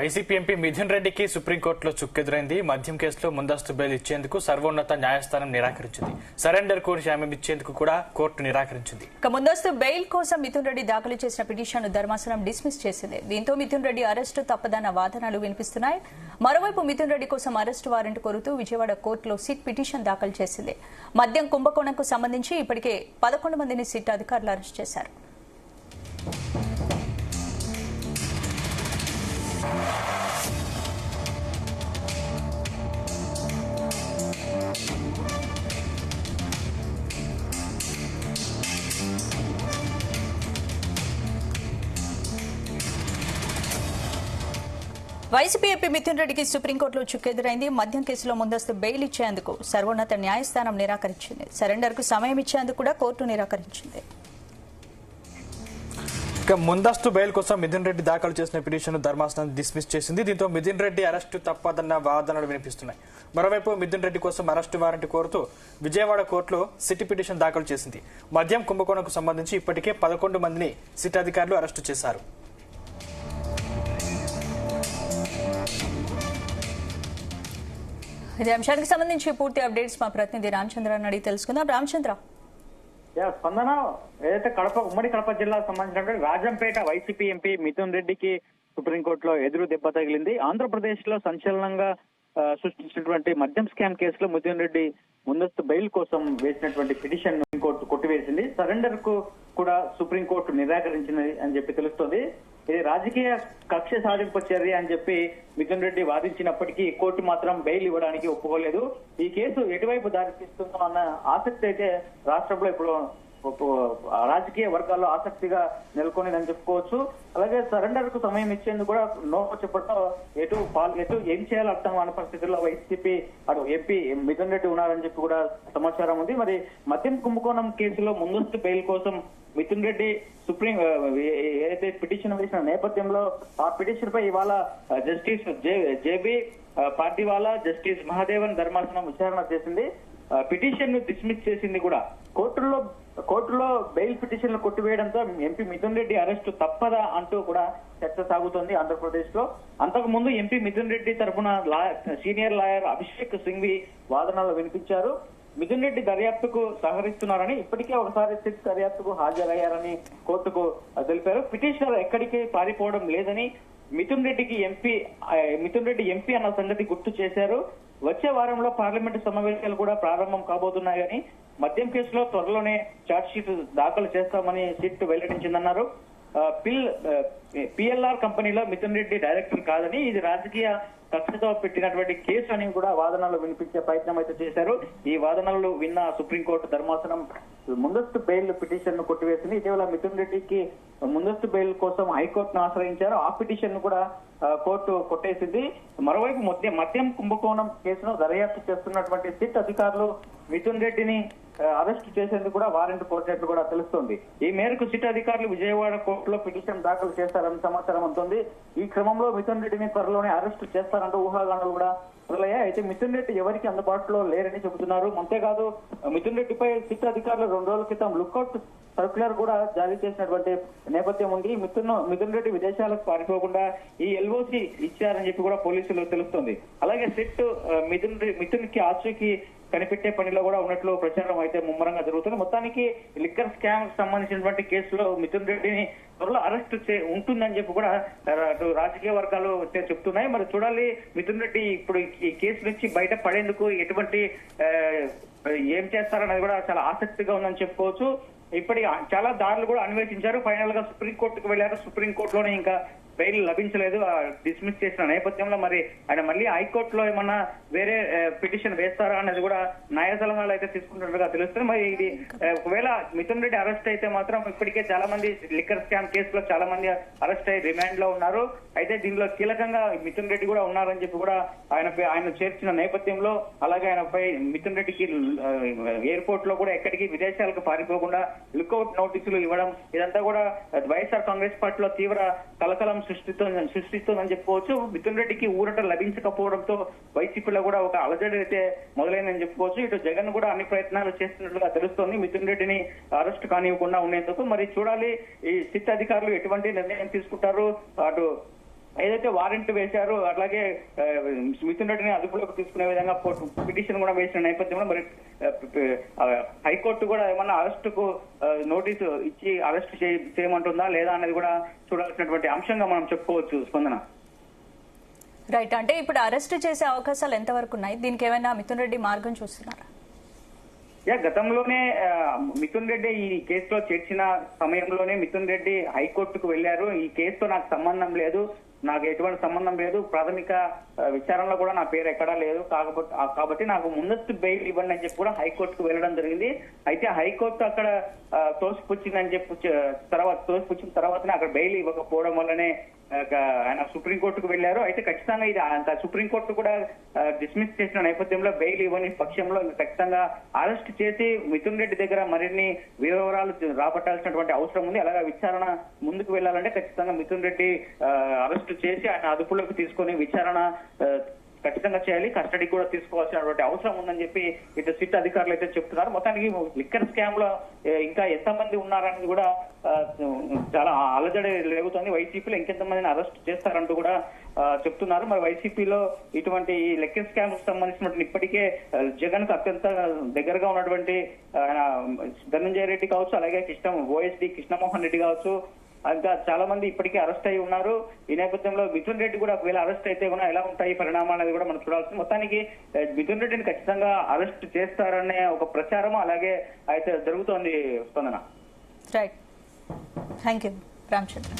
YCP MP Mithun రెడ్డికి సుప్రీంకోర్టులో చుక్కెదురైంది. మద్యం కేసులో ముందస్తు బెయిల్ ఇచ్చేందుకు సర్వోన్నత న్యాయస్థానం నిరాకరించింది. సరెండర్ కోరి జామీన్ ఇచ్చేందుకు కూడా కోర్టు నిరాకరించింది. ముందస్తు బెయిల్ కోసం మిథున్ రెడ్డి దాఖలు చేసిన పిటిషన్ను ధర్మాసనం డిస్మిస్ చేసింది. దీంతో మిథున్ రెడ్డి అరెస్టు తప్పదన్న వాదనలు వినిపిస్తున్నాయి. మరోవైపు మిథున్ రెడ్డి కోసం అరెస్టు వారెంట్ కోరుతూ విజయవాడ కోర్టులో సిట్ పిటిషన్ దాఖలు చేసింది. మద్యం కుంభకోణంకు సంబంధించి ఇప్పటికే 11 మందిని సిట్ అధికారులు అరెస్టు చేశారు. వైసీపీ ఎంపీ మిథున్ రెడ్డికి సుప్రీంకోర్టులో చుక్కెదురైంది. మద్యం కేసులో ముందస్తు బెయిల్ ఇచ్చేందుకు సర్వోన్నత న్యాయస్థానం నిరాకరించింది. సరెండర్ కు సమయం ఇచ్చేందుకు కూడా కోర్టు నిరాకరించింది. ఇక ముందస్తు బెయిల్ కోసం మిథున్ రెడ్డి దాఖలు చేసిన పిటిషన్ ధర్మాసనం డిస్మిస్ చేసింది. దీంతో మిథున్ రెడ్డి అరెస్టు తప్పదన్న వాదనలు వినిపిస్తున్నాయి. మరోవైపు మిథున్ రెడ్డి కోసం అరెస్టు వారెంట్ కోరుతూ విజయవాడ కోర్టులో సిట్ పిటిషన్ దాఖలు చేసింది. మద్యం కుంభకోణంకు సంబంధించి ఇప్పటికే 11 మందిని సిట్ అధికారులు అరెస్టు చేశారు. ఇదే అంశానికి సంబంధించి పూర్తి అప్డేట్స్ మా ప్రతినిధి రామచంద్ర అడిగి తెలుసుకుందాం. రామచంద్ర, స్పందన ఏదైతే ఉమ్మడి కడప జిల్లాకు సంబంధించినటువంటి రాజంపేట వైసీపీ ఎంపీ మిథున్ రెడ్డికి సుప్రీంకోర్టులో ఎదురు దెబ్బ తగిలింది. ఆంధ్రప్రదేశ్ లో సంచలనంగా సృష్టించినటువంటి మద్యం స్కామ్ కేసులో మిథున్ రెడ్డి ముందస్తు బెయిల్ కోసం వేసినటువంటి పిటిషన్ కోర్టు కొట్టివేసింది. సరెండర్ కు కూడా సుప్రీంకోర్టు నిరాకరించింది అని చెప్పి తెలుస్తోంది. ఇది రాజకీయ కక్ష సాధింపు చర్య అని చెప్పి మిథున్ రెడ్డి వాదించినప్పటికీ కోర్టు మాత్రం బెయిల్ ఇవ్వడానికి ఒప్పుకోలేదు. ఈ కేసు ఎటువైపు దారితీస్తుందో అన్న ఆసక్తి అయితే రాష్ట్రంలో ఇప్పుడు రాజకీయ వర్గాల్లో ఆసక్తిగా నెలకొనిదని చెప్పుకోవచ్చు. అలాగే సరెండర్ కు సమయం ఇచ్చేందుకు కూడా నో చెప్పడంతో ఎటు ఏం చేయాలో అర్థం అన్న పరిస్థితుల్లో వైసీపీ అటు ఎంపీ మిథున్ రెడ్డి ఉన్నారని చెప్పి కూడా సమాచారం ఉంది. మరి మద్యం కుంభకోణం కేసులో ముందస్తు బెయిల్ కోసం మిథున్ రెడ్డి సుప్రీం ఏదైతే పిటిషన్ వేసిన నేపథ్యంలో ఆ పిటిషన్ పై ఇవాళ justice JB Pardiwala, justice Mahadevan ధర్మాసనం విచారణ చేసింది. పిటిషన్ ను డిస్మిస్ చేసింది కూడా. కోర్టులో బెయిల్ పిటిషన్లు కొట్టివేయడంతో ఎంపీ మిథున్ రెడ్డి అరెస్టు తప్పదా అంటూ కూడా చర్చ సాగుతోంది ఆంధ్రప్రదేశ్ లో. అంతకు ముందు ఎంపీ మిథున్ రెడ్డి తరఫున సీనియర్ లాయర్ అభిషేక్ సింఘ్వి వాదనలు వినిపించారు. మిథున్ రెడ్డి దర్యాప్తుకు సహకరిస్తున్నారని, ఇప్పటికే ఒకసారి సిట్ దర్యాప్తుకు హాజరయ్యారని కోర్టుకు తెలిపారు. పిటిషనర్ ఎక్కడికి పారిపోవడం లేదని మిథున్ రెడ్డి ఎంపీ అన్న సంగతి గుర్తు చేశారు. వచ్చే వారంలో పార్లమెంటు సమావేశాలు కూడా ప్రారంభం కాబోతున్నాయని, మద్యం కేసులో త్వరలోనే ఛార్జ్ షీట్ దాఖలు చేస్తామని సిట్ వెల్లడించిందన్నారు. పిఎల్ఆర్ కంపెనీలో మిథున్ రెడ్డి డైరెక్టర్ కాదని, ఇది రాజకీయ కక్షతో పెట్టినటువంటి కేసు అని కూడా వాదనలు వినిపించే ప్రయత్నం అయితే చేశారు. ఈ వాదనలు విన్న సుప్రీంకోర్టు ధర్మాసనం ముందస్తు బెయిల్ పిటిషన్ ను కొట్టివేసింది. ఇటీవల మిథున్ రెడ్డికి ముందస్తు బెయిల్ కోసం హైకోర్టును ఆశ్రయించారు. ఆ పిటిషన్ ను కూడా కోర్టు కొట్టేసింది. మరోవైపు మద్యం కుంభకోణం కేసును దర్యాప్తు చేస్తున్నటువంటి సిట్ అధికారులు మిథున్ రెడ్డిని అరెస్టు చేసేందుకు కూడా వారెంట్ కోరినట్లు కూడా తెలుస్తోంది. ఈ మేరకు సిట్ అధికారులు విజయవాడ కోర్టులో పిటిషన్ దాఖలు చేశారని సమాచారం ఉంటుంది. ఈ క్రమంలో మిథున్ రెడ్డిని త్వరలోనే అరెస్టు చేస్తారంటూ ఊహాగానాలు కూడా మొదలయ్యాయి. అయితే మిథున్ రెడ్డి ఎవరికి అందుబాటులో లేరని చెబుతున్నారు. అంతేకాదు మిథున్ రెడ్డిపై సిట్ అధికారులు 2 రోజుల క్రితం లుక్అవుట్ సర్క్యులర్ కూడా జారీ చేసినటువంటి నేపథ్యం ఉంది. మిథున్ రెడ్డి విదేశాలకు పారిపోకుండా ఈ ఎల్ఓసి ఇచ్చారని చెప్పి కూడా పోలీసులు తెలుస్తోంది. అలాగే సిట్ మిథున్ కి ఆచూకీ కనిపెట్టే పనిలో కూడా ఉన్నట్లు ప్రచారం అయితే ముమ్మరంగా జరుగుతుంది. మొత్తానికి లిక్కర్ స్కామ్ సంబంధించినటువంటి కేసులో మిథున్ రెడ్డిని త్వరలో అరెస్ట్ ఉంటుందని చెప్పి కూడా రాజకీయ వర్గాలు చెప్తున్నాయి. మరి చూడాలి మిథున్ రెడ్డి ఇప్పుడు ఈ కేసు నుంచి బయట పడేందుకు ఎటువంటి ఏం చేస్తారనేది కూడా చాలా ఆసక్తిగా ఉందని చెప్పుకోవచ్చు. ఇప్పటికి చాలా దారులు కూడా అన్వేషించారు. ఫైనల్ గా సుప్రీంకోర్టుకు వెళ్లారు. సుప్రీంకోర్టులోనే ఇంకా బెయిల్ లభించలేదు. డిస్మిస్ చేసిన నేపథ్యంలో మరి ఆయన మళ్ళీ హైకోర్టులో ఏమన్నా వేరే పిటిషన్ వేస్తారా అనేది కూడా న్యాయ సలహాలు అయితే తీసుకుంటున్నట్టుగా తెలుస్తుంది. మరి ఇది ఒకవేళ మిథున్ రెడ్డి అరెస్ట్ అయితే మాత్రం ఇప్పటికే చాలా మంది లిక్కర్ స్కామ్ కేసులో చాలా మంది అరెస్ట్ అయ్యి రిమాండ్ లో ఉన్నారు. అయితే దీనిలో కీలకంగా మిథున్ రెడ్డి కూడా ఉన్నారని చెప్పి కూడా ఆయన చేర్చిన నేపథ్యంలో, అలాగే ఆయనపై మిథున్ రెడ్డికి ఎయిర్పోర్ట్ లో కూడా ఎక్కడికి విదేశాలకు పారిపోకుండా లుక్అవుట్ నోటీసులు ఇవ్వడం, ఇదంతా కూడా వైఎస్ఆర్ కాంగ్రెస్ పార్టీలో తీవ్ర కలకలం సృష్టిస్తోందని చెప్పుకోవచ్చు. మిథున్ రెడ్డికి ఊరట లభించకపోవడంతో వైసీపీలో కూడా ఒక అలజడి అయితే మొదలైందని చెప్పుకోవచ్చు. ఇటు జగన్ కూడా అన్ని ప్రయత్నాలు చేస్తున్నట్లుగా తెలుస్తోంది మిథున్ రెడ్డిని అరెస్ట్ కానివ్వకుండా ఉండేందుకు. మరి చూడాలి ఈ సిట్ అధికారులు ఎటువంటి నిర్ణయం తీసుకుంటారు. అటు ఏదైతే వారెంట్ వేశారో అట్లాగే మిథున్ రెడ్డిని అదుపులోకి తీసుకునే విధంగా పిటిషన్ కూడా వేసిన నేపథ్యంలో మరి హైకోర్టు కూడా ఏమన్నా అరెస్టుకు నోటీసు ఇచ్చి అరెస్ట్ చేయమంటుందా లేదా అనేది కూడా చూడాల్సినటువంటి అంశంగా మనం చెప్పుకోవచ్చు. స్పందన. రైట్, అంటే ఇప్పుడు అరెస్ట్ చేసే అవకాశాలు ఎంతవరకు ఉన్నాయి? దీనికి ఏమైనా మిథున్ రెడ్డి మార్గం చూస్తున్నారా? గతంలోనే మిథున్ రెడ్డి ఈ కేసులో చేర్చిన సమయంలోనే మిథున్ రెడ్డి హైకోర్టుకు వెళ్లారు. ఈ కేసుతో నాకు సంబంధం లేదు, నాకు ఎటువంటి సంబంధం లేదు, ప్రాథమిక విచారణలో కూడా నా పేరు ఎక్కడా లేదు, కాబట్టి నాకు ముందస్తు బెయిల్ ఇవ్వండి అని చెప్పి కూడా హైకోర్టుకు వెళ్ళడం జరిగింది. అయితే హైకోర్టు అక్కడ తోసిపుచ్చిందని చెప్పి తోసిపుచ్చిన తర్వాతనే అక్కడ బెయిల్ ఇవ్వకపోవడం వల్లనే ఆయన సుప్రీంకోర్టుకు వెళ్లారు. అయితే ఖచ్చితంగా ఇది సుప్రీంకోర్టు కూడా డిస్మిస్ చేసిన నేపథ్యంలో బెయిల్ ఇవ్వని పక్షంలో ఖచ్చితంగా అరెస్ట్ చేసి మిథున్ రెడ్డి దగ్గర మరిన్ని వివరాలు రాబట్టాల్సినటువంటి అవసరం ఉంది. అలాగే విచారణ ముందుకు వెళ్లాలంటే ఖచ్చితంగా మిథున్ రెడ్డి అరెస్ట్ చేసి ఆయన అదుపులోకి తీసుకొని విచారణ ఖచ్చితంగా చేయాలి, కస్టడీ కూడా తీసుకోవాల్సినటువంటి అవసరం ఉందని చెప్పి ఇటు సిట్ అధికారులు అయితే చెప్తున్నారు. మొత్తానికి లిక్కర్ స్కామ్ లో ఇంకా ఎంతమంది ఉన్నారనేది కూడా చాలా అలజడి రేగుతోంది. వైసీపీలో ఇంకెంతమందిని అరెస్ట్ చేస్తారంటూ కూడా చెప్తున్నారు. మరి వైసీపీలో ఇటువంటి ఈ లిక్కర్ స్కామ్ కు సంబంధించినటువంటి ఇప్పటికే జగన్ కు అత్యంత దగ్గరగా ఉన్నటువంటి ధనంజయ రెడ్డి కావచ్చు, అలాగే ఓఎస్డీ కృష్ణమోహన్ రెడ్డి కావచ్చు, ఇంకా చాలా మంది ఇప్పటికే అరెస్ట్ అయి ఉన్నారు. ఈ నేపథ్యంలో మిథున్ రెడ్డి కూడా ఒకవేళ అరెస్ట్ అయితే కూడా ఎలా ఉంటాయి పరిణామాలు అనేది కూడా మనం చూడాల్సింది. మొత్తానికి మిథున్ రెడ్డిని ఖచ్చితంగా అరెస్ట్ చేస్తారనే ఒక ప్రచారం అలాగే అయితే జరుగుతోంది. స్పందన. Right, thank you Ramachandra.